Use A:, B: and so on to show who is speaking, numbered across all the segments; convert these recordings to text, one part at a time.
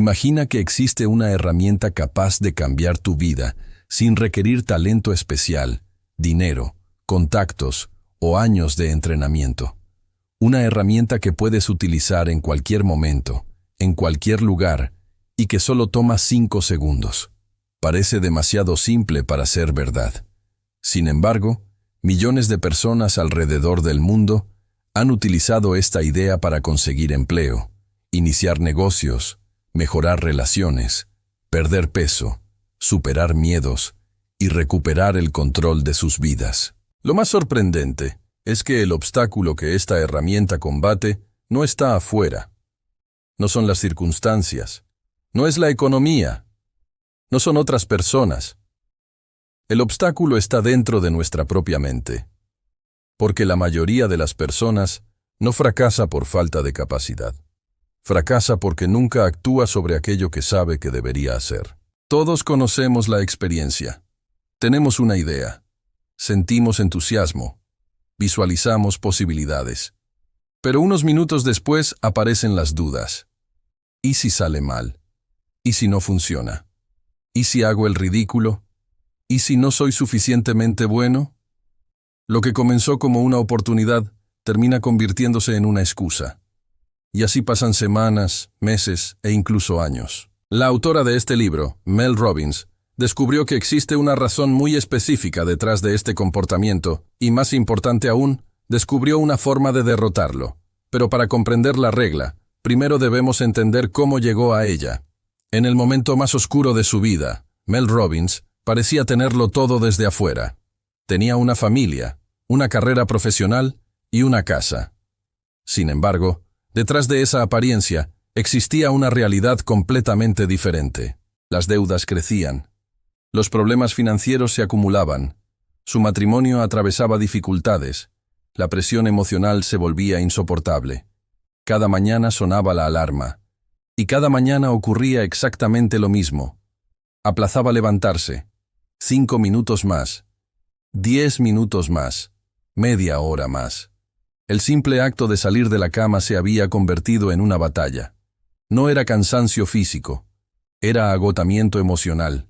A: Imagina que existe una herramienta capaz de cambiar tu vida sin requerir talento especial, dinero, contactos o años de entrenamiento. Una herramienta que puedes utilizar en cualquier momento, en cualquier lugar, y que solo toma 5 segundos. Parece demasiado simple para ser verdad. Sin embargo, millones de personas alrededor del mundo han utilizado esta idea para conseguir empleo, iniciar negocios, mejorar relaciones, perder peso, superar miedos y recuperar el control de sus vidas. Lo más sorprendente es que el obstáculo que esta herramienta combate no está afuera. No son las circunstancias, no es la economía, no son otras personas. El obstáculo está dentro de nuestra propia mente, porque la mayoría de las personas no fracasa por falta de capacidad. Fracasa porque nunca actúa sobre aquello que sabe que debería hacer. Todos conocemos la experiencia. Tenemos una idea. Sentimos entusiasmo. Visualizamos posibilidades. Pero unos minutos después aparecen las dudas. ¿Y si sale mal? ¿Y si no funciona? ¿Y si hago el ridículo? ¿Y si no soy suficientemente bueno? Lo que comenzó como una oportunidad termina convirtiéndose en una excusa. Y así pasan semanas, meses e incluso años. La autora de este libro, Mel Robbins, descubrió que existe una razón muy específica detrás de este comportamiento y, más importante aún, descubrió una forma de derrotarlo. Pero para comprender la regla, primero debemos entender cómo llegó a ella. En el momento más oscuro de su vida, Mel Robbins parecía tenerlo todo desde afuera. Tenía una familia, una carrera profesional y una casa. Sin embargo, detrás de esa apariencia existía una realidad completamente diferente. Las deudas crecían. Los problemas financieros se acumulaban. Su matrimonio atravesaba dificultades. La presión emocional se volvía insoportable. Cada mañana sonaba la alarma. Y cada mañana ocurría exactamente lo mismo. Aplazaba levantarse. 5 minutos más. 10 minutos más. Media hora más. El simple acto de salir de la cama se había convertido en una batalla. No era cansancio físico. Era agotamiento emocional.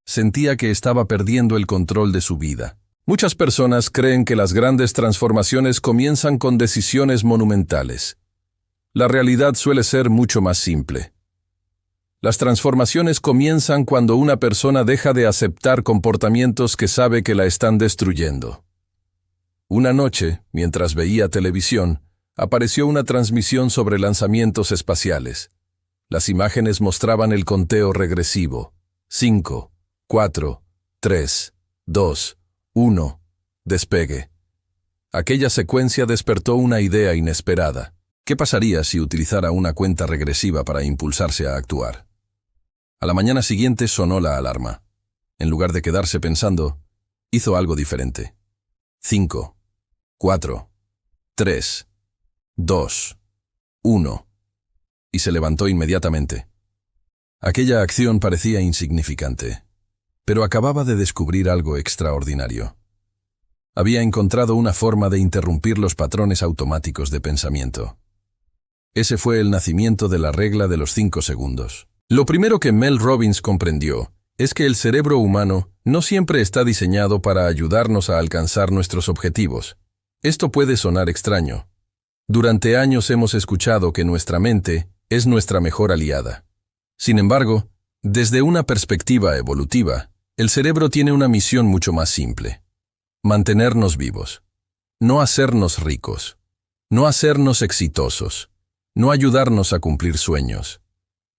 A: Sentía que estaba perdiendo el control de su vida. Muchas personas creen que las grandes transformaciones comienzan con decisiones monumentales. La realidad suele ser mucho más simple. Las transformaciones comienzan cuando una persona deja de aceptar comportamientos que sabe que la están destruyendo. Una noche, mientras veía televisión, apareció una transmisión sobre lanzamientos espaciales. Las imágenes mostraban el conteo regresivo. 5, 4, 3, 2, 1. Despegue. Aquella secuencia despertó una idea inesperada. ¿Qué pasaría si utilizara una cuenta regresiva para impulsarse a actuar? A la mañana siguiente sonó la alarma. En lugar de quedarse pensando, hizo algo diferente. 5, 4, 3, 2, 1. Y se levantó inmediatamente. Aquella acción parecía insignificante, pero acababa de descubrir algo extraordinario. Había encontrado una forma de interrumpir los patrones automáticos de pensamiento. Ese fue el nacimiento de la regla de los 5 segundos. Lo primero que Mel Robbins comprendió es que el cerebro humano no siempre está diseñado para ayudarnos a alcanzar nuestros objetivos. Esto puede sonar extraño. Durante años hemos escuchado que nuestra mente es nuestra mejor aliada. Sin embargo, desde una perspectiva evolutiva, el cerebro tiene una misión mucho más simple. Mantenernos vivos. No hacernos ricos. No hacernos exitosos. No ayudarnos a cumplir sueños.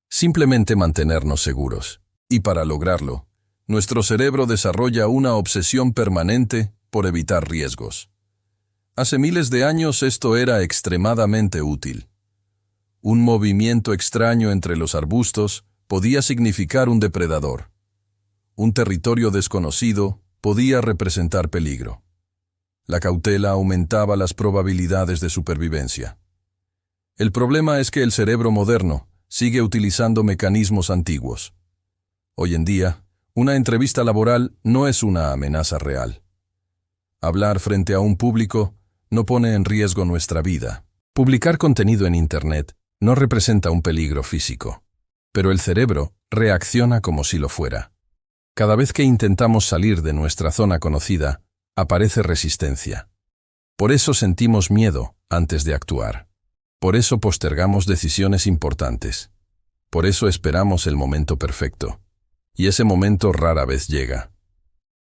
A: Simplemente mantenernos seguros. Y para lograrlo, nuestro cerebro desarrolla una obsesión permanente por evitar riesgos. Hace miles de años esto era extremadamente útil. Un movimiento extraño entre los arbustos podía significar un depredador. Un territorio desconocido podía representar peligro. La cautela aumentaba las probabilidades de supervivencia. El problema es que el cerebro moderno sigue utilizando mecanismos antiguos. Hoy en día, una entrevista laboral no es una amenaza real. Hablar frente a un público no pone en riesgo nuestra vida. Publicar contenido en Internet no representa un peligro físico. Pero el cerebro reacciona como si lo fuera. Cada vez que intentamos salir de nuestra zona conocida, aparece resistencia. Por eso sentimos miedo antes de actuar. Por eso postergamos decisiones importantes. Por eso esperamos el momento perfecto. Y ese momento rara vez llega.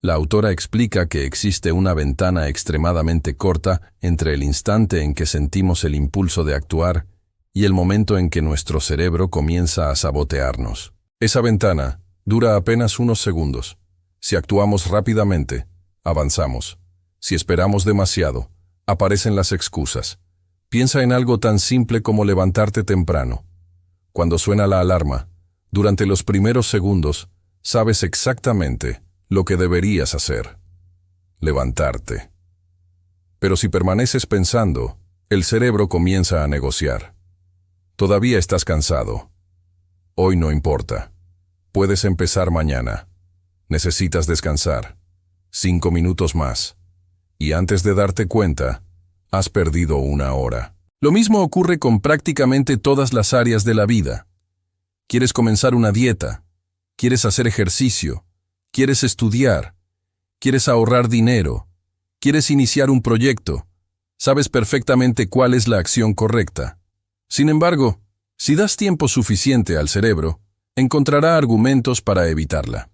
A: La autora explica que existe una ventana extremadamente corta entre el instante en que sentimos el impulso de actuar y el momento en que nuestro cerebro comienza a sabotearnos. Esa ventana dura apenas unos segundos. Si actuamos rápidamente, avanzamos. Si esperamos demasiado, aparecen las excusas. Piensa en algo tan simple como levantarte temprano. Cuando suena la alarma, durante los primeros segundos, sabes exactamente lo que deberías hacer: levantarte. Pero si permaneces pensando, el cerebro comienza a negociar. Todavía estás cansado. Hoy no importa. Puedes empezar mañana. Necesitas descansar. 5 minutos más. Y antes de darte cuenta, has perdido 1 hora. Lo mismo ocurre con prácticamente todas las áreas de la vida. Quieres comenzar una dieta. Quieres hacer ejercicio. Quieres estudiar. Quieres ahorrar dinero. Quieres iniciar un proyecto. Sabes perfectamente cuál es la acción correcta. Sin embargo, si das tiempo suficiente al cerebro, encontrará argumentos para evitarla.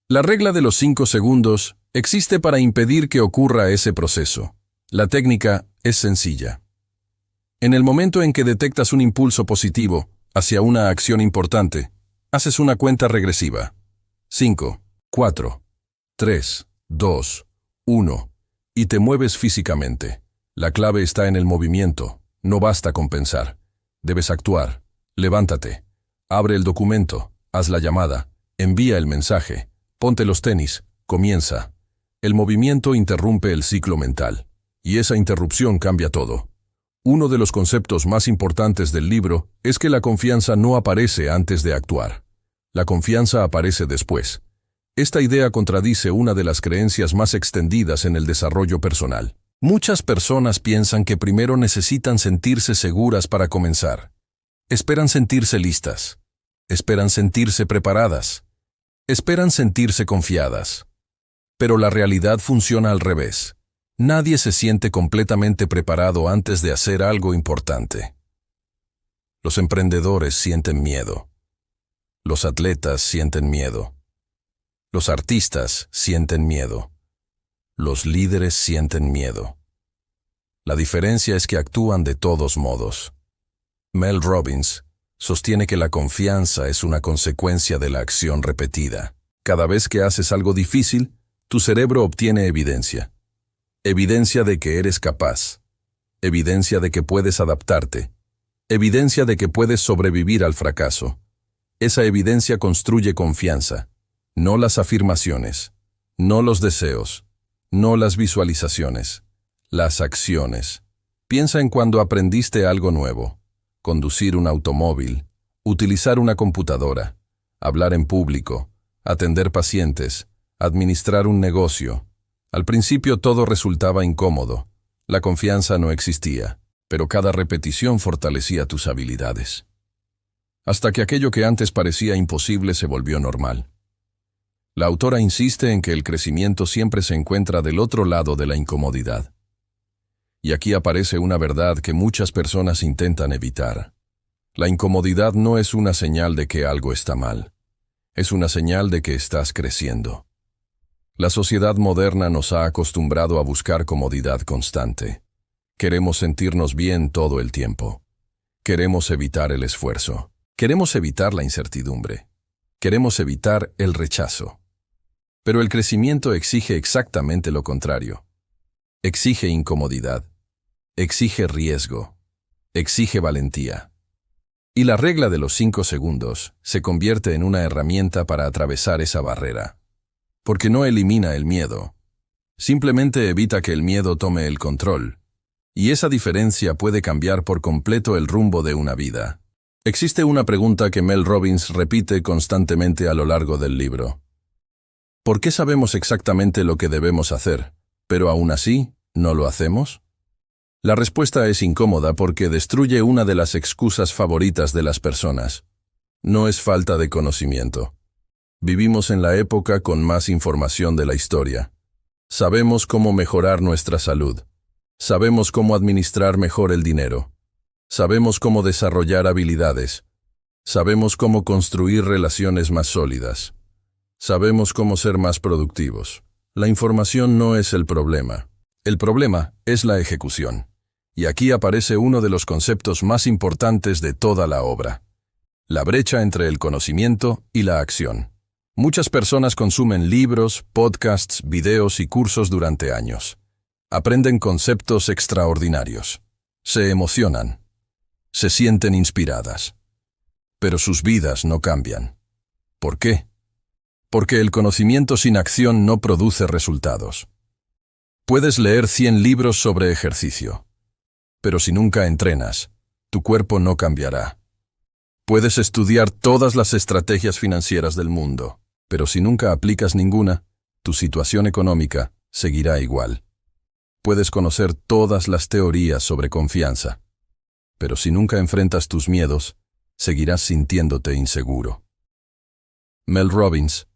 A: La regla de los 5 segundos existe para impedir que ocurra ese proceso. La técnica es sencilla. En el momento en que detectas un impulso positivo hacia una acción importante, haces una cuenta regresiva. 5, 4, 3, 2, 1, y te mueves físicamente. La clave está en el movimiento, no basta con pensar. Debes actuar. Levántate. Abre el documento, haz la llamada, envía el mensaje, ponte los tenis, comienza. El movimiento interrumpe el ciclo mental, y esa interrupción cambia todo. Uno de los conceptos más importantes del libro es que la confianza no aparece antes de actuar. La confianza aparece después. Esta idea contradice una de las creencias más extendidas en el desarrollo personal. Muchas personas piensan que primero necesitan sentirse seguras para comenzar. Esperan sentirse listas. Esperan sentirse preparadas. Esperan sentirse confiadas. Pero la realidad funciona al revés. Nadie se siente completamente preparado antes de hacer algo importante. Los emprendedores sienten miedo. Los atletas sienten miedo. Los artistas sienten miedo. Los líderes sienten miedo. La diferencia es que actúan de todos modos. Mel Robbins sostiene que la confianza es una consecuencia de la acción repetida. Cada vez que haces algo difícil, tu cerebro obtiene evidencia. Evidencia de que eres capaz. Evidencia de que puedes adaptarte. Evidencia de que puedes sobrevivir al fracaso. Esa evidencia construye confianza. No las afirmaciones, no los deseos, no las visualizaciones, las acciones. Piensa en cuando aprendiste algo nuevo: conducir un automóvil, utilizar una computadora, hablar en público, atender pacientes, administrar un negocio. Al principio todo resultaba incómodo, la confianza no existía, pero cada repetición fortalecía tus habilidades. Hasta que aquello que antes parecía imposible se volvió normal. La autora insiste en que el crecimiento siempre se encuentra del otro lado de la incomodidad. Y aquí aparece una verdad que muchas personas intentan evitar. La incomodidad no es una señal de que algo está mal. Es una señal de que estás creciendo. La sociedad moderna nos ha acostumbrado a buscar comodidad constante. Queremos sentirnos bien todo el tiempo. Queremos evitar el esfuerzo. Queremos evitar la incertidumbre. Queremos evitar el rechazo. Pero el crecimiento exige exactamente lo contrario. Exige incomodidad. Exige riesgo. Exige valentía. Y la regla de los 5 segundos se convierte en una herramienta para atravesar esa barrera. Porque no elimina el miedo. Simplemente evita que el miedo tome el control. Y esa diferencia puede cambiar por completo el rumbo de una vida. Existe una pregunta que Mel Robbins repite constantemente a lo largo del libro. ¿Por qué sabemos exactamente lo que debemos hacer, pero aún así no lo hacemos? La respuesta es incómoda porque destruye una de las excusas favoritas de las personas. No es falta de conocimiento. Vivimos en la época con más información de la historia. Sabemos cómo mejorar nuestra salud. Sabemos cómo administrar mejor el dinero. Sabemos cómo desarrollar habilidades. Sabemos cómo construir relaciones más sólidas. Sabemos cómo ser más productivos. La información no es el problema. El problema es la ejecución. Y aquí aparece uno de los conceptos más importantes de toda la obra: la brecha entre el conocimiento y la acción. Muchas personas consumen libros, podcasts, videos y cursos durante años. Aprenden conceptos extraordinarios. Se emocionan. Se sienten inspiradas. Pero sus vidas no cambian. ¿Por qué? Porque el conocimiento sin acción no produce resultados. Puedes leer 100 libros sobre ejercicio, pero si nunca entrenas, tu cuerpo no cambiará. Puedes estudiar todas las estrategias financieras del mundo, pero si nunca aplicas ninguna, tu situación económica seguirá igual. Puedes conocer todas las teorías sobre confianza, pero si nunca enfrentas tus miedos, seguirás sintiéndote inseguro. Mel Robbins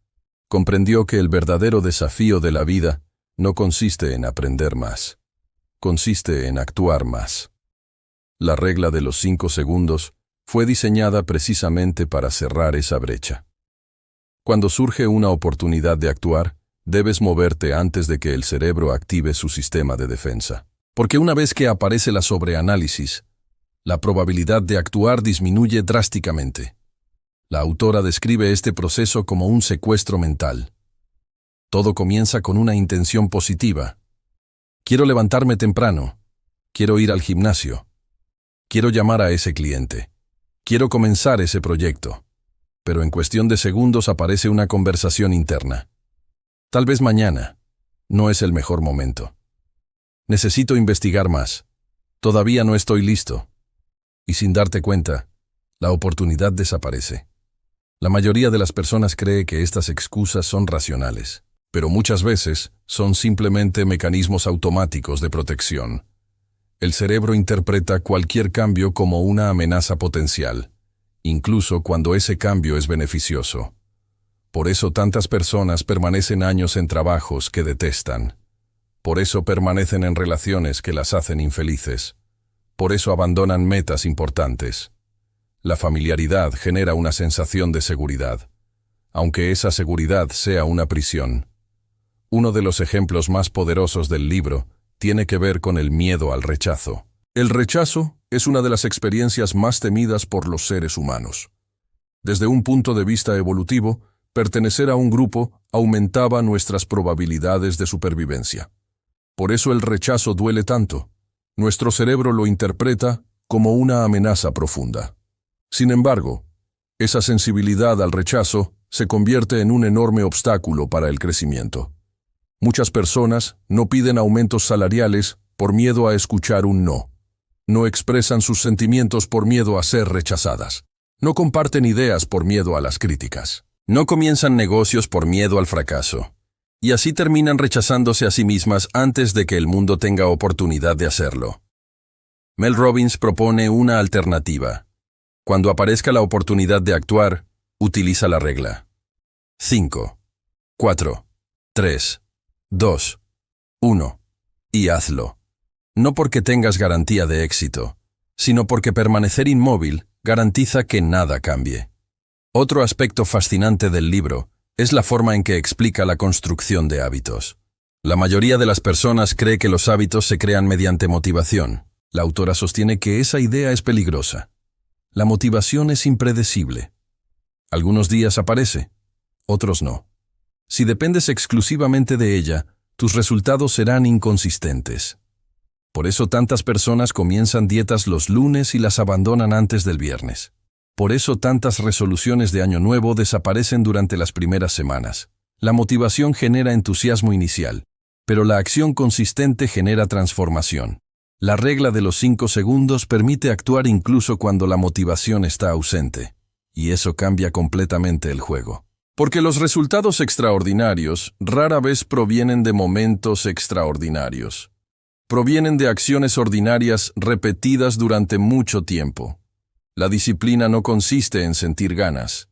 A: comprendió que el verdadero desafío de la vida no consiste en aprender más, consiste en actuar más. La regla de los 5 segundos fue diseñada precisamente para cerrar esa brecha. Cuando surge una oportunidad de actuar, debes moverte antes de que el cerebro active su sistema de defensa. Porque una vez que aparece la sobreanálisis, la probabilidad de actuar disminuye drásticamente. La autora describe este proceso como un secuestro mental. Todo comienza con una intención positiva. Quiero levantarme temprano. Quiero ir al gimnasio. Quiero llamar a ese cliente. Quiero comenzar ese proyecto. Pero en cuestión de segundos aparece una conversación interna. Tal vez mañana. No es el mejor momento. Necesito investigar más. Todavía no estoy listo. Y sin darte cuenta, la oportunidad desaparece. La mayoría de las personas cree que estas excusas son racionales, pero muchas veces son simplemente mecanismos automáticos de protección. El cerebro interpreta cualquier cambio como una amenaza potencial, incluso cuando ese cambio es beneficioso. Por eso tantas personas permanecen años en trabajos que detestan. Por eso permanecen en relaciones que las hacen infelices. Por eso abandonan metas importantes. La familiaridad genera una sensación de seguridad, aunque esa seguridad sea una prisión. Uno de los ejemplos más poderosos del libro tiene que ver con el miedo al rechazo. El rechazo es una de las experiencias más temidas por los seres humanos. Desde un punto de vista evolutivo, pertenecer a un grupo aumentaba nuestras probabilidades de supervivencia. Por eso el rechazo duele tanto. Nuestro cerebro lo interpreta como una amenaza profunda. Sin embargo, esa sensibilidad al rechazo se convierte en un enorme obstáculo para el crecimiento. Muchas personas no piden aumentos salariales por miedo a escuchar un no. No expresan sus sentimientos por miedo a ser rechazadas. No comparten ideas por miedo a las críticas. No comienzan negocios por miedo al fracaso. Y así terminan rechazándose a sí mismas antes de que el mundo tenga oportunidad de hacerlo. Mel Robbins propone una alternativa. Cuando aparezca la oportunidad de actuar, utiliza la regla. 5, 4, 3, 2, 1. Y hazlo. No porque tengas garantía de éxito, sino porque permanecer inmóvil garantiza que nada cambie. Otro aspecto fascinante del libro es la forma en que explica la construcción de hábitos. La mayoría de las personas cree que los hábitos se crean mediante motivación. La autora sostiene que esa idea es peligrosa. La motivación es impredecible. Algunos días aparece, otros no. Si dependes exclusivamente de ella, tus resultados serán inconsistentes. Por eso tantas personas comienzan dietas los lunes y las abandonan antes del viernes. Por eso tantas resoluciones de Año Nuevo desaparecen durante las primeras semanas. La motivación genera entusiasmo inicial, pero la acción consistente genera transformación. La regla de los 5 segundos permite actuar incluso cuando la motivación está ausente, y eso cambia completamente el juego. Porque los resultados extraordinarios rara vez provienen de momentos extraordinarios. Provienen de acciones ordinarias repetidas durante mucho tiempo. La disciplina no consiste en sentir ganas.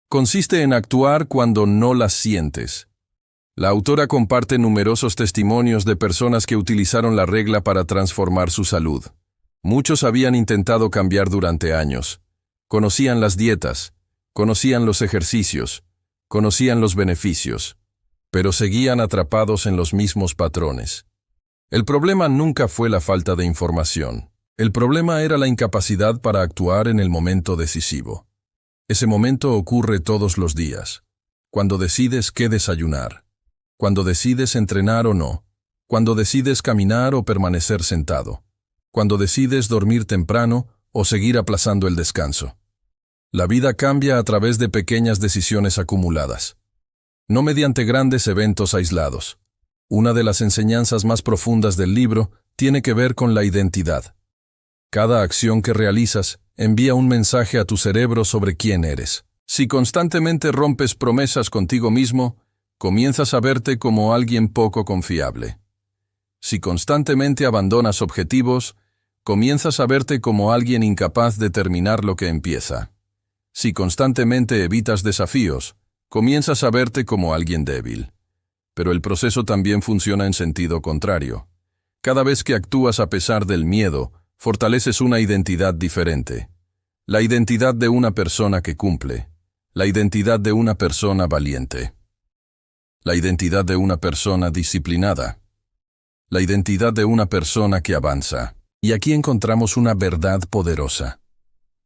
A: Consiste en actuar cuando no las sientes. La autora comparte numerosos testimonios de personas que utilizaron la regla para transformar su salud. Muchos habían intentado cambiar durante años. Conocían las dietas, conocían los ejercicios, conocían los beneficios, pero seguían atrapados en los mismos patrones. El problema nunca fue la falta de información. El problema era la incapacidad para actuar en el momento decisivo. Ese momento ocurre todos los días. Cuando decides qué desayunar, cuando decides entrenar o no, cuando decides caminar o permanecer sentado, cuando decides dormir temprano o seguir aplazando el descanso. La vida cambia a través de pequeñas decisiones acumuladas, no mediante grandes eventos aislados. Una de las enseñanzas más profundas del libro tiene que ver con la identidad. Cada acción que realizas envía un mensaje a tu cerebro sobre quién eres. Si constantemente rompes promesas contigo mismo, comienzas a verte como alguien poco confiable. Si constantemente abandonas objetivos, comienzas a verte como alguien incapaz de terminar lo que empieza. Si constantemente evitas desafíos, comienzas a verte como alguien débil. Pero el proceso también funciona en sentido contrario. Cada vez que actúas a pesar del miedo, fortaleces una identidad diferente. La identidad de una persona que cumple. La identidad de una persona valiente. La identidad de una persona disciplinada. La identidad de una persona que avanza. Y aquí encontramos una verdad poderosa.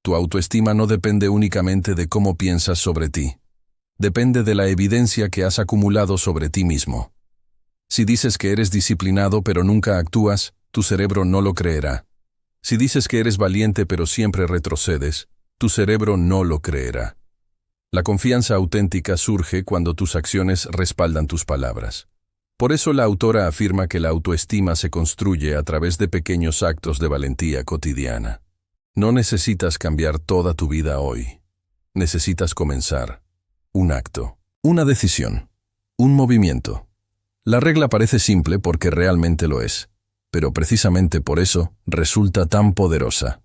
A: Tu autoestima no depende únicamente de cómo piensas sobre ti. Depende de la evidencia que has acumulado sobre ti mismo. Si dices que eres disciplinado pero nunca actúas, tu cerebro no lo creerá. Si dices que eres valiente pero siempre retrocedes, tu cerebro no lo creerá. La confianza auténtica surge cuando tus acciones respaldan tus palabras. Por eso la autora afirma que la autoestima se construye a través de pequeños actos de valentía cotidiana. No necesitas cambiar toda tu vida hoy. Necesitas comenzar. Un acto, una decisión, un movimiento. La regla parece simple porque realmente lo es, pero precisamente por eso resulta tan poderosa.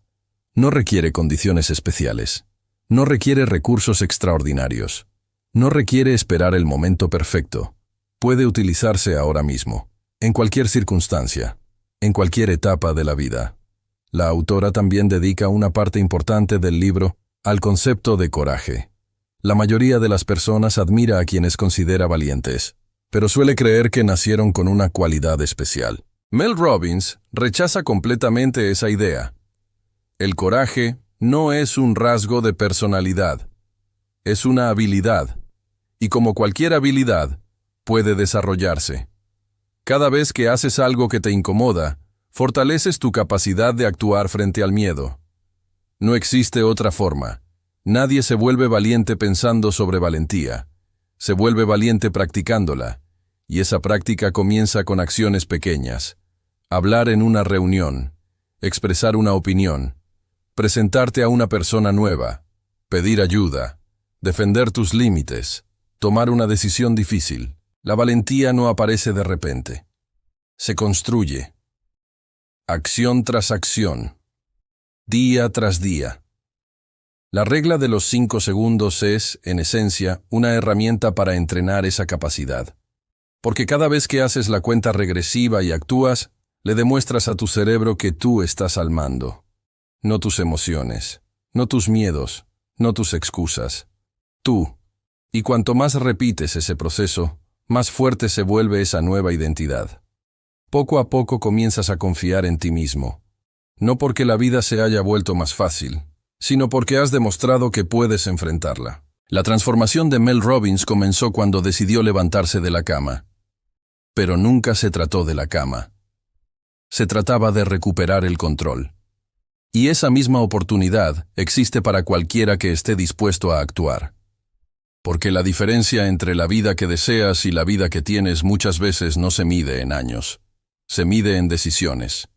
A: No requiere condiciones especiales, no requiere recursos extraordinarios, no requiere esperar el momento perfecto. Puede utilizarse ahora mismo, en cualquier circunstancia, en cualquier etapa de la vida. La autora también dedica una parte importante del libro al concepto de coraje. La mayoría de las personas admira a quienes considera valientes, pero suele creer que nacieron con una cualidad especial. Mel Robbins rechaza completamente esa idea. El coraje no es un rasgo de personalidad, es una habilidad, y como cualquier habilidad, puede desarrollarse. Cada vez que haces algo que te incomoda, fortaleces tu capacidad de actuar frente al miedo. No existe otra forma. Nadie se vuelve valiente pensando sobre valentía. Se vuelve valiente practicándola, y esa práctica comienza con acciones pequeñas. Hablar en una reunión, expresar una opinión, presentarte a una persona nueva, pedir ayuda, defender tus límites, tomar una decisión difícil. La valentía no aparece de repente. Se construye. Acción tras acción. Día tras día. La regla de los 5 segundos es, en esencia, una herramienta para entrenar esa capacidad. Porque cada vez que haces la cuenta regresiva y actúas, le demuestras a tu cerebro que tú estás al mando. No tus emociones, no tus miedos, no tus excusas. Tú. Y cuanto más repites ese proceso, más fuerte se vuelve esa nueva identidad. Poco a poco comienzas a confiar en ti mismo. No porque la vida se haya vuelto más fácil, sino porque has demostrado que puedes enfrentarla. La transformación de Mel Robbins comenzó cuando decidió levantarse de la cama. Pero nunca se trató de la cama. Se trataba de recuperar el control. Y esa misma oportunidad existe para cualquiera que esté dispuesto a actuar. Porque la diferencia entre la vida que deseas y la vida que tienes muchas veces no se mide en años. Se mide en decisiones.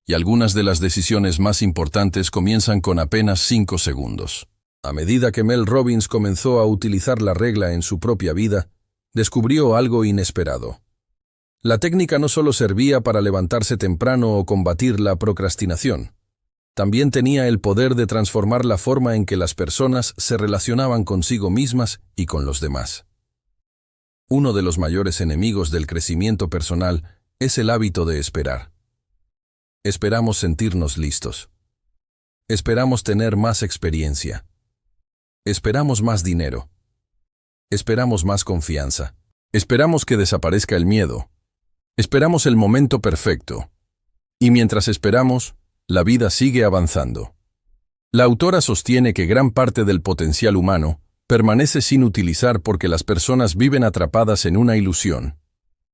A: Y algunas de las decisiones más importantes comienzan con apenas 5 segundos. A medida que Mel Robbins comenzó a utilizar la regla en su propia vida, descubrió algo inesperado. La técnica no solo servía para levantarse temprano o combatir la procrastinación. también tenía el poder de transformar la forma en que las personas se relacionaban consigo mismas y con los demás. Uno de los mayores enemigos del crecimiento personal es el hábito de esperar. Esperamos sentirnos listos. Esperamos tener más experiencia. Esperamos más dinero. Esperamos más confianza. Esperamos que desaparezca el miedo. Esperamos el momento perfecto. Y mientras esperamos, la vida sigue avanzando. La autora sostiene que gran parte del potencial humano permanece sin utilizar porque las personas viven atrapadas en una ilusión,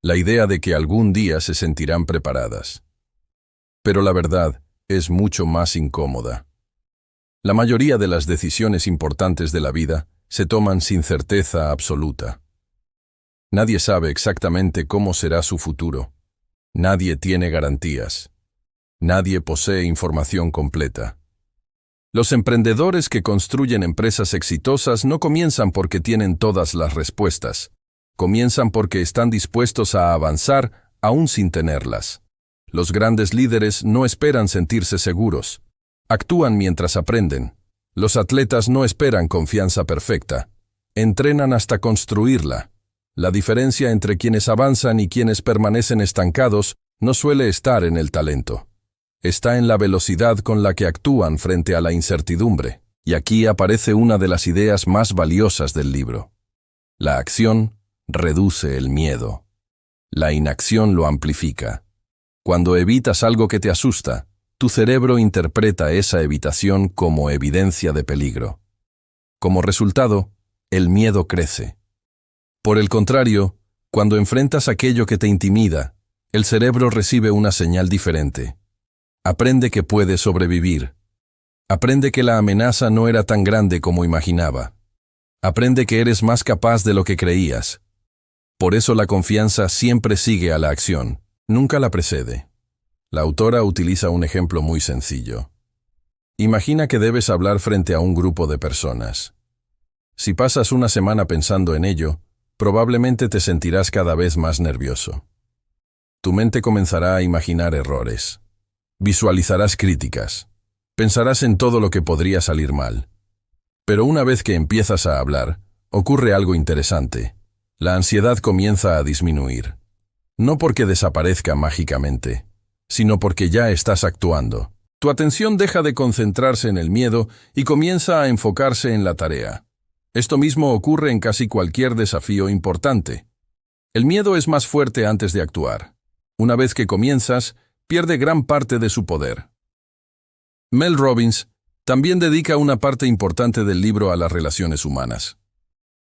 A: la idea de que algún día se sentirán preparadas. Pero la verdad es mucho más incómoda. La mayoría de las decisiones importantes de la vida se toman sin certeza absoluta. Nadie sabe exactamente cómo será su futuro. Nadie tiene garantías. Nadie posee información completa. Los emprendedores que construyen empresas exitosas no comienzan porque tienen todas las respuestas. Comienzan porque están dispuestos a avanzar aún sin tenerlas. Los grandes líderes no esperan sentirse seguros. Actúan mientras aprenden. Los atletas no esperan confianza perfecta. Entrenan hasta construirla. La diferencia entre quienes avanzan y quienes permanecen estancados no suele estar en el talento. Está en la velocidad con la que actúan frente a la incertidumbre. Y aquí aparece una de las ideas más valiosas del libro. La acción reduce el miedo. La inacción lo amplifica. Cuando evitas algo que te asusta, tu cerebro interpreta esa evitación como evidencia de peligro. Como resultado, el miedo crece. Por el contrario, cuando enfrentas aquello que te intimida, el cerebro recibe una señal diferente. Aprende que puede sobrevivir. Aprende que la amenaza no era tan grande como imaginaba. Aprende que eres más capaz de lo que creías. Por eso la confianza siempre sigue a la acción, nunca la precede. La autora utiliza un ejemplo muy sencillo. Imagina que debes hablar frente a un grupo de personas. Si pasas una semana pensando en ello, probablemente te sentirás cada vez más nervioso. Tu mente comenzará a imaginar errores. Visualizarás críticas. Pensarás en todo lo que podría salir mal. Pero una vez que empiezas a hablar, ocurre algo interesante. La ansiedad comienza a disminuir. No porque desaparezca mágicamente, sino porque ya estás actuando. Tu atención deja de concentrarse en el miedo y comienza a enfocarse en la tarea. Esto mismo ocurre en casi cualquier desafío importante. El miedo es más fuerte antes de actuar. Una vez que comienzas, pierde gran parte de su poder. Mel Robbins también dedica una parte importante del libro a las relaciones humanas.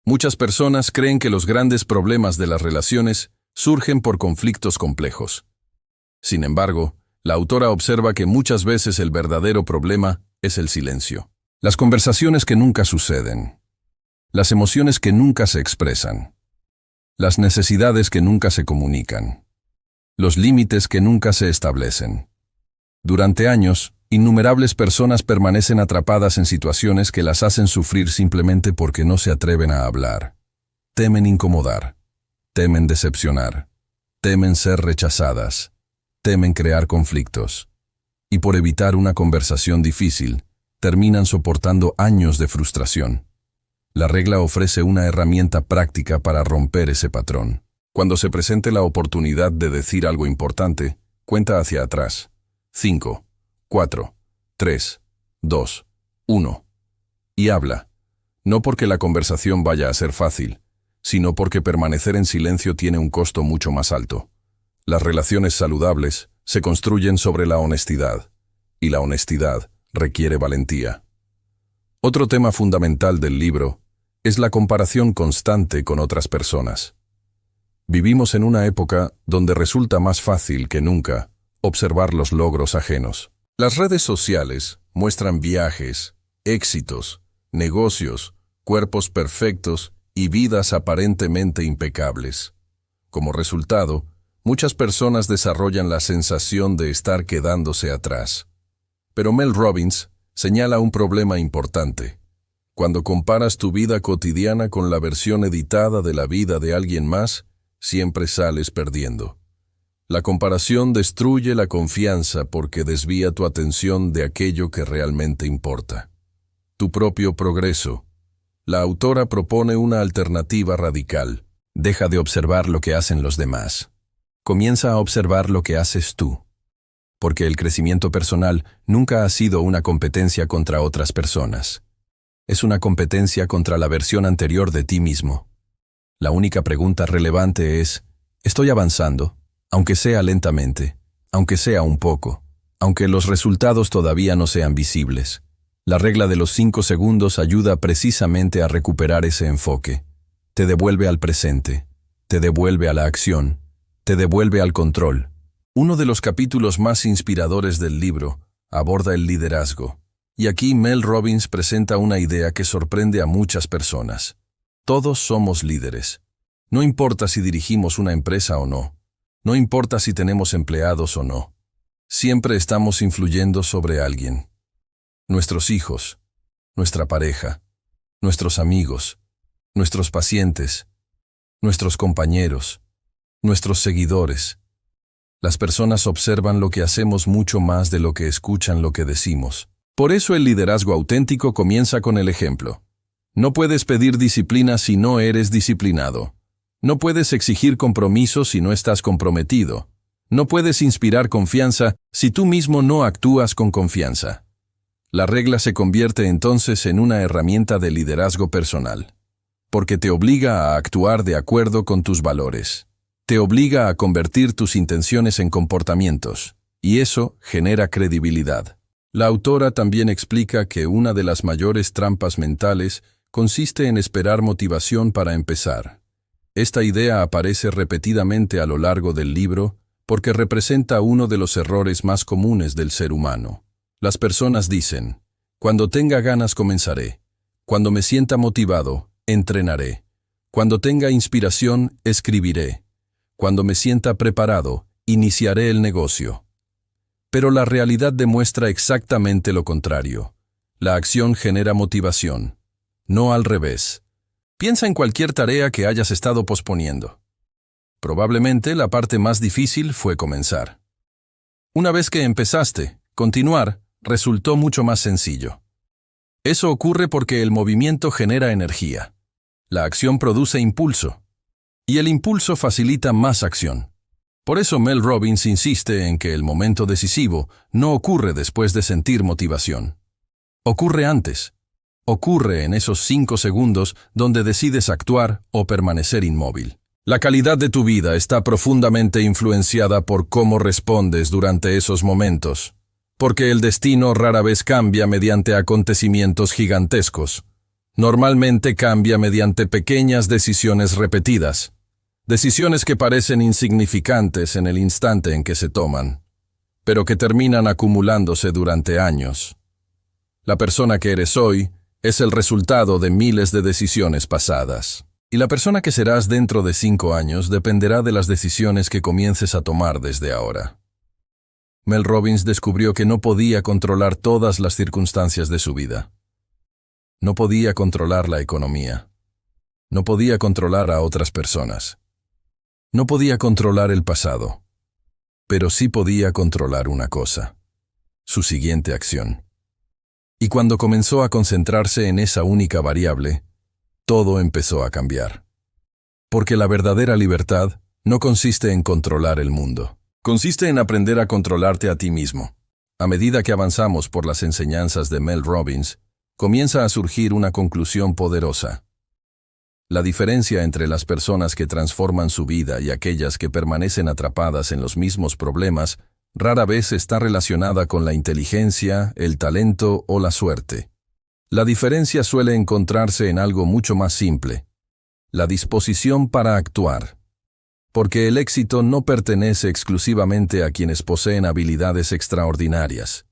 A: Muchas personas creen que los grandes problemas de las relaciones surgen por conflictos complejos. Sin embargo, la autora observa que muchas veces el verdadero problema es el silencio. Las conversaciones que nunca suceden. Las emociones que nunca se expresan. Las necesidades que nunca se comunican. Los límites que nunca se establecen. Durante años, innumerables personas permanecen atrapadas en situaciones que las hacen sufrir simplemente porque no se atreven a hablar. Temen incomodar. Temen decepcionar. Temen ser rechazadas. Temen crear conflictos. Y por evitar una conversación difícil, terminan soportando años de frustración. La regla ofrece una herramienta práctica para romper ese patrón. Cuando se presente la oportunidad de decir algo importante, cuenta hacia atrás. 5, 4, 3, 2, 1. Y habla. No porque la conversación vaya a ser fácil, sino porque permanecer en silencio tiene un costo mucho más alto. Las relaciones saludables se construyen sobre la honestidad, y la honestidad requiere valentía. Otro tema fundamental del libro es la comparación constante con otras personas. Vivimos en una época donde resulta más fácil que nunca observar los logros ajenos. Las redes sociales muestran viajes, éxitos, negocios, cuerpos perfectos y vidas aparentemente impecables. Como resultado, muchas personas desarrollan la sensación de estar quedándose atrás. Pero Mel Robbins señala un problema importante. Cuando comparas tu vida cotidiana con la versión editada de la vida de alguien más, siempre sales perdiendo. La comparación destruye la confianza porque desvía tu atención de aquello que realmente importa. Tu propio progreso. La autora propone una alternativa radical. Deja de observar lo que hacen los demás. Comienza a observar lo que haces tú. Porque el crecimiento personal nunca ha sido una competencia contra otras personas. Es una competencia contra la versión anterior de ti mismo. La única pregunta relevante es, ¿estoy avanzando? Aunque sea lentamente, aunque sea un poco, aunque los resultados todavía no sean visibles. La regla de los 5 segundos ayuda precisamente a recuperar ese enfoque. Te devuelve al presente, te devuelve a la acción, te devuelve al control. Uno de los capítulos más inspiradores del libro aborda el liderazgo. Y aquí Mel Robbins presenta una idea que sorprende a muchas personas. Todos somos líderes. No importa si dirigimos una empresa o no. No importa si tenemos empleados o no. Siempre estamos influyendo sobre alguien. Nuestros hijos, nuestra pareja, nuestros amigos, nuestros pacientes, nuestros compañeros, nuestros seguidores. Las personas observan lo que hacemos mucho más de lo que escuchan lo que decimos. Por eso el liderazgo auténtico comienza con el ejemplo. No puedes pedir disciplina si no eres disciplinado. No puedes exigir compromiso si no estás comprometido. No puedes inspirar confianza si tú mismo no actúas con confianza. La regla se convierte entonces en una herramienta de liderazgo personal, porque te obliga a actuar de acuerdo con tus valores. Te obliga a convertir tus intenciones en comportamientos, y eso genera credibilidad. La autora también explica que una de las mayores trampas mentales consiste en esperar motivación para empezar. Esta idea aparece repetidamente a lo largo del libro porque representa uno de los errores más comunes del ser humano. Las personas dicen, cuando tenga ganas comenzaré, cuando me sienta motivado, entrenaré, cuando tenga inspiración, escribiré, cuando me sienta preparado, iniciaré el negocio. Pero la realidad demuestra exactamente lo contrario. La acción genera motivación, no al revés. Piensa en cualquier tarea que hayas estado posponiendo. Probablemente la parte más difícil fue comenzar. Una vez que empezaste, continuar resultó mucho más sencillo. Eso ocurre porque el movimiento genera energía. La acción produce impulso. Y el impulso facilita más acción. Por eso Mel Robbins insiste en que el momento decisivo no ocurre después de sentir motivación. Ocurre antes. Ocurre en esos 5 segundos donde decides actuar o permanecer inmóvil. La calidad de tu vida está profundamente influenciada por cómo respondes durante esos momentos, porque el destino rara vez cambia mediante acontecimientos gigantescos. Normalmente cambia mediante pequeñas decisiones repetidas, decisiones que parecen insignificantes en el instante en que se toman, pero que terminan acumulándose durante años. La persona que eres hoy es el resultado de miles de decisiones pasadas. Y la persona que serás dentro de 5 años dependerá de las decisiones que comiences a tomar desde ahora. Mel Robbins descubrió que no podía controlar todas las circunstancias de su vida. No podía controlar la economía. No podía controlar a otras personas. No podía controlar el pasado. Pero sí podía controlar una cosa: su siguiente acción. Y cuando comenzó a concentrarse en esa única variable, todo empezó a cambiar. Porque la verdadera libertad no consiste en controlar el mundo. Consiste en aprender a controlarte a ti mismo. A medida que avanzamos por las enseñanzas de Mel Robbins, comienza a surgir una conclusión poderosa. La diferencia entre las personas que transforman su vida y aquellas que permanecen atrapadas en los mismos problemas rara vez está relacionada con la inteligencia, el talento o la suerte. La diferencia suele encontrarse en algo mucho más simple: la disposición para actuar. Porque el éxito no pertenece exclusivamente a quienes poseen habilidades extraordinarias.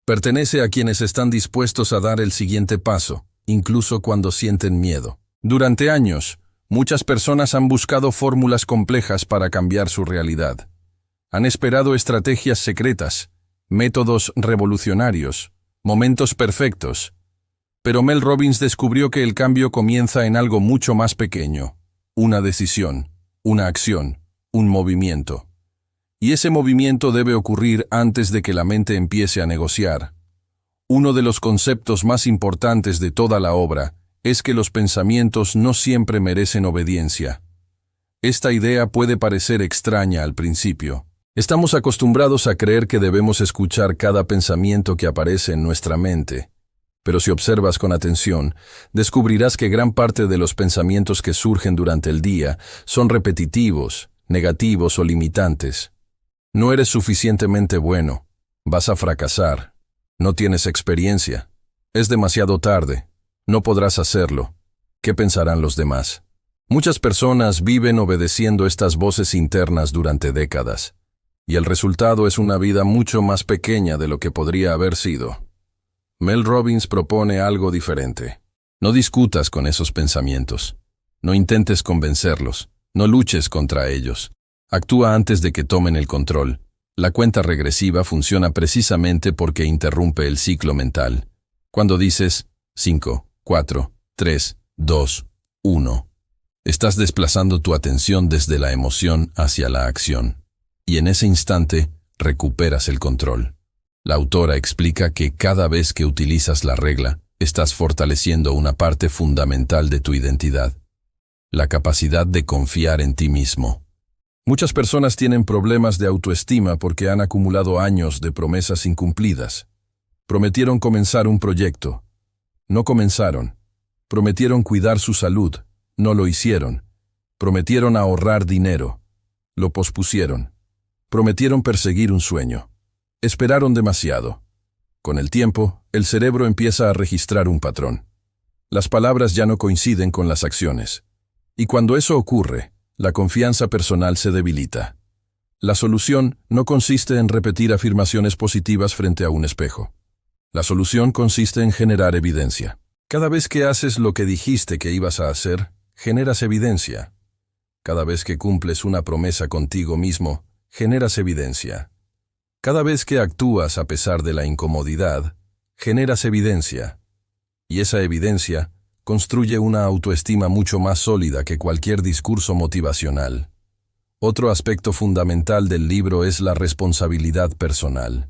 A: Pertenece a quienes están dispuestos a dar el siguiente paso, incluso cuando sienten miedo. Durante años, muchas personas han buscado fórmulas complejas para cambiar su realidad. Han esperado estrategias secretas, métodos revolucionarios, momentos perfectos. Pero Mel Robbins descubrió que el cambio comienza en algo mucho más pequeño: una decisión, una acción, un movimiento. Y ese movimiento debe ocurrir antes de que la mente empiece a negociar. Uno de los conceptos más importantes de toda la obra es que los pensamientos no siempre merecen obediencia. Esta idea puede parecer extraña al principio. Estamos acostumbrados a creer que debemos escuchar cada pensamiento que aparece en nuestra mente. Pero si observas con atención, descubrirás que gran parte de los pensamientos que surgen durante el día son repetitivos, negativos o limitantes. No eres suficientemente bueno. Vas a fracasar. No tienes experiencia. Es demasiado tarde. No podrás hacerlo. ¿Qué pensarán los demás? Muchas personas viven obedeciendo estas voces internas durante décadas. Y el resultado es una vida mucho más pequeña de lo que podría haber sido. Mel Robbins propone algo diferente. No discutas con esos pensamientos. No intentes convencerlos. No luches contra ellos. Actúa antes de que tomen el control. La cuenta regresiva funciona precisamente porque interrumpe el ciclo mental. Cuando dices 5, 4, 3, 2, 1, estás desplazando tu atención desde la emoción hacia la acción. Y en ese instante recuperas el control. La autora explica que cada vez que utilizas la regla, estás fortaleciendo una parte fundamental de tu identidad, la capacidad de confiar en ti mismo. Muchas personas tienen problemas de autoestima porque han acumulado años de promesas incumplidas. Prometieron comenzar un proyecto. No comenzaron. Prometieron cuidar su salud. No lo hicieron. Prometieron ahorrar dinero. Lo pospusieron. Prometieron perseguir un sueño. Esperaron demasiado. Con el tiempo, el cerebro empieza a registrar un patrón. Las palabras ya no coinciden con las acciones. Y cuando eso ocurre, la confianza personal se debilita. La solución no consiste en repetir afirmaciones positivas frente a un espejo. La solución consiste en generar evidencia. Cada vez que haces lo que dijiste que ibas a hacer, generas evidencia. Cada vez que cumples una promesa contigo mismo, generas evidencia. Cada vez que actúas a pesar de la incomodidad, generas evidencia. Y esa evidencia construye una autoestima mucho más sólida que cualquier discurso motivacional. Otro aspecto fundamental del libro es la responsabilidad personal.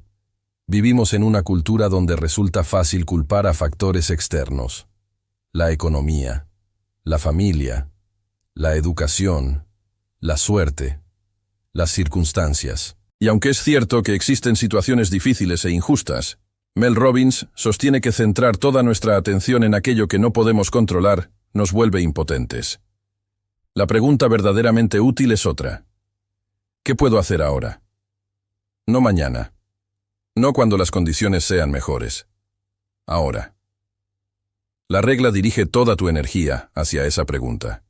A: Vivimos en una cultura donde resulta fácil culpar a factores externos. La economía, la familia, la educación, la suerte, las circunstancias. Y aunque es cierto que existen situaciones difíciles e injustas, Mel Robbins sostiene que centrar toda nuestra atención en aquello que no podemos controlar nos vuelve impotentes. La pregunta verdaderamente útil es otra. ¿Qué puedo hacer ahora? No mañana. No cuando las condiciones sean mejores. Ahora. La regla dirige toda tu energía hacia esa pregunta.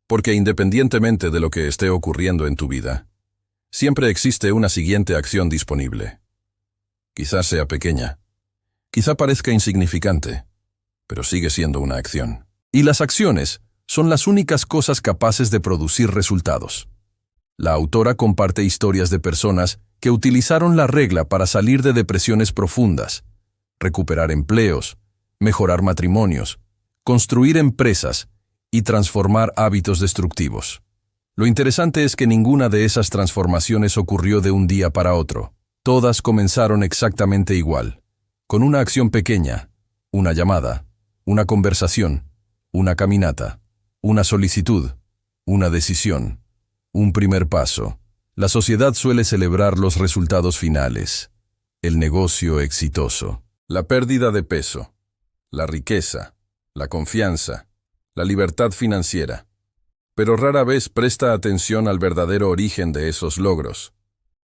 A: Porque independientemente de lo que esté ocurriendo en tu vida, siempre existe una siguiente acción disponible. Quizás sea pequeña, quizá parezca insignificante, pero sigue siendo una acción. Y las acciones son las únicas cosas capaces de producir resultados. La autora comparte historias de personas que utilizaron la regla para salir de depresiones profundas, recuperar empleos, mejorar matrimonios, construir empresas y transformar hábitos destructivos. Lo interesante es que ninguna de esas transformaciones ocurrió de un día para otro. Todas comenzaron exactamente igual, con una acción pequeña, una llamada, una conversación, una caminata, una solicitud, una decisión, un primer paso. La sociedad suele celebrar los resultados finales, el negocio exitoso, la pérdida de peso, la riqueza, la confianza, la libertad financiera, pero rara vez presta atención al verdadero origen de esos logros.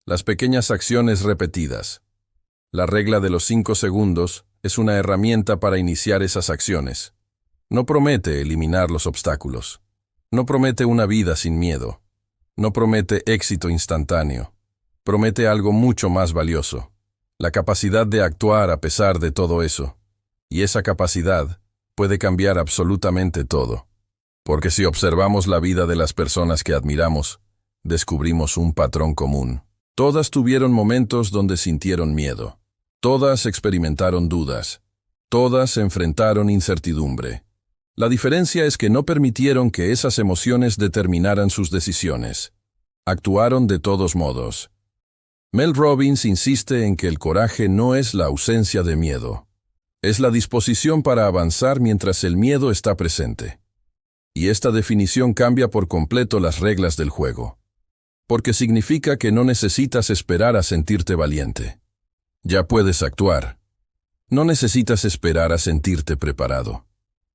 A: Las pequeñas acciones repetidas. La regla de los 5 segundos es una herramienta para iniciar esas acciones. No promete eliminar los obstáculos. No promete una vida sin miedo. No promete éxito instantáneo. Promete algo mucho más valioso. La capacidad de actuar a pesar de todo eso. Y esa capacidad puede cambiar absolutamente todo. Porque si observamos la vida de las personas que admiramos, descubrimos un patrón común. Todas tuvieron momentos donde sintieron miedo. Todas experimentaron dudas. Todas enfrentaron incertidumbre. La diferencia es que no permitieron que esas emociones determinaran sus decisiones. Actuaron de todos modos. Mel Robbins insiste en que el coraje no es la ausencia de miedo. Es la disposición para avanzar mientras el miedo está presente. Y esta definición cambia por completo las reglas del juego. Porque significa que no necesitas esperar a sentirte valiente. Ya puedes actuar. No necesitas esperar a sentirte preparado.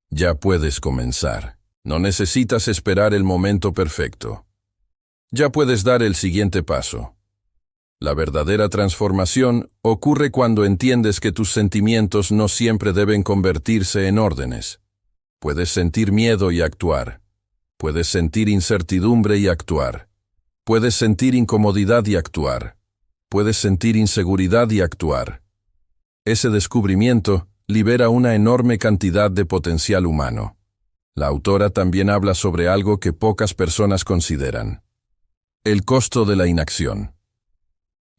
A: Ya puedes comenzar. No necesitas esperar el momento perfecto. Ya puedes dar el siguiente paso. La verdadera transformación ocurre cuando entiendes que tus sentimientos no siempre deben convertirse en órdenes. Puedes sentir miedo y actuar. Puedes sentir incertidumbre y actuar. Puedes sentir incomodidad y actuar. Puedes sentir inseguridad y actuar. Ese descubrimiento libera una enorme cantidad de potencial humano. La autora también habla sobre algo que pocas personas consideran: el costo de la inacción.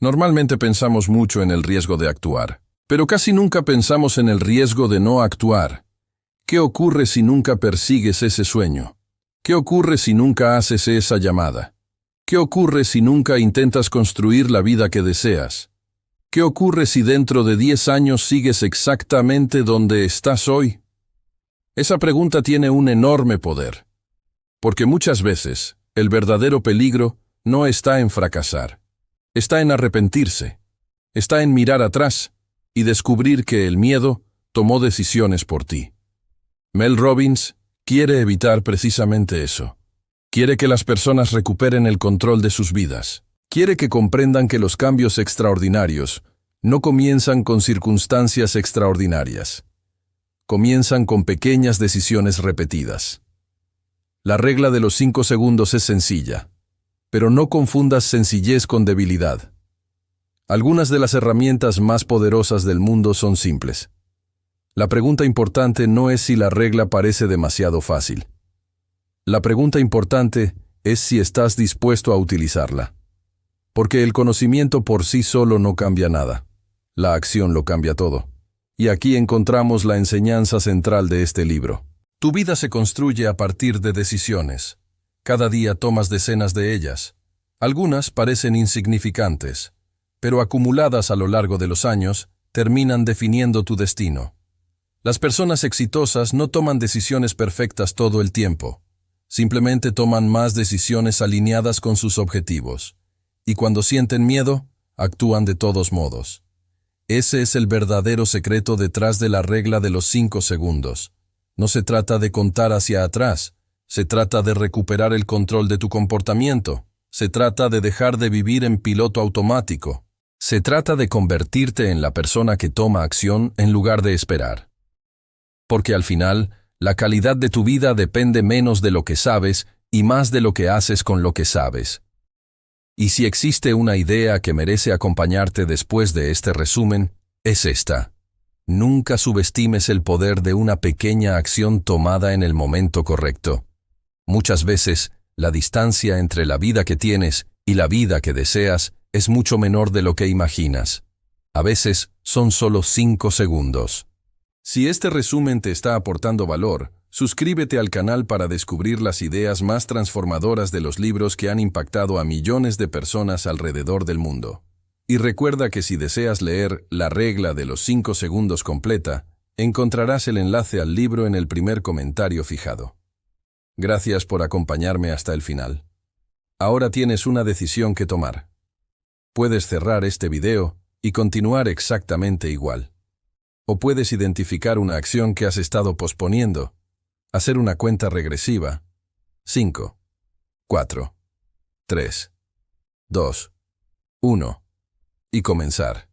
A: Normalmente pensamos mucho en el riesgo de actuar, pero casi nunca pensamos en el riesgo de no actuar. ¿Qué ocurre si nunca persigues ese sueño? ¿Qué ocurre si nunca haces esa llamada? ¿Qué ocurre si nunca intentas construir la vida que deseas? ¿Qué ocurre si dentro de 10 años sigues exactamente donde estás hoy? Esa pregunta tiene un enorme poder, porque muchas veces el verdadero peligro no está en fracasar. Está en arrepentirse, está en mirar atrás y descubrir que el miedo tomó decisiones por ti. Mel Robbins quiere evitar precisamente eso. Quiere que las personas recuperen el control de sus vidas. Quiere que comprendan que los cambios extraordinarios no comienzan con circunstancias extraordinarias. Comienzan con pequeñas decisiones repetidas. La regla de los 5 segundos es sencilla. Pero no confundas sencillez con debilidad. Algunas de las herramientas más poderosas del mundo son simples. La pregunta importante no es si la regla parece demasiado fácil. La pregunta importante es si estás dispuesto a utilizarla. Porque el conocimiento por sí solo no cambia nada. La acción lo cambia todo. Y aquí encontramos la enseñanza central de este libro. Tu vida se construye a partir de decisiones. Cada día tomas decenas de ellas. Algunas parecen insignificantes, pero acumuladas a lo largo de los años, terminan definiendo tu destino. Las personas exitosas no toman decisiones perfectas todo el tiempo. Simplemente toman más decisiones alineadas con sus objetivos. Y cuando sienten miedo, actúan de todos modos. Ese es el verdadero secreto detrás de la regla de los 5 segundos. No se trata de contar hacia atrás. Se trata de recuperar el control de tu comportamiento. Se trata de dejar de vivir en piloto automático. Se trata de convertirte en la persona que toma acción en lugar de esperar. Porque al final, la calidad de tu vida depende menos de lo que sabes y más de lo que haces con lo que sabes. Y si existe una idea que merece acompañarte después de este resumen, es esta. Nunca subestimes el poder de una pequeña acción tomada en el momento correcto. Muchas veces, la distancia entre la vida que tienes y la vida que deseas es mucho menor de lo que imaginas. A veces, son solo 5 segundos. Si este resumen te está aportando valor, suscríbete al canal para descubrir las ideas más transformadoras de los libros que han impactado a millones de personas alrededor del mundo. Y recuerda que si deseas leer La regla de los 5 segundos completa, encontrarás el enlace al libro en el primer comentario fijado. Gracias por acompañarme hasta el final. Ahora tienes una decisión que tomar. Puedes cerrar este video y continuar exactamente igual. O puedes identificar una acción que has estado posponiendo, hacer una cuenta regresiva. 5, 4, 3, 2, 1 y comenzar.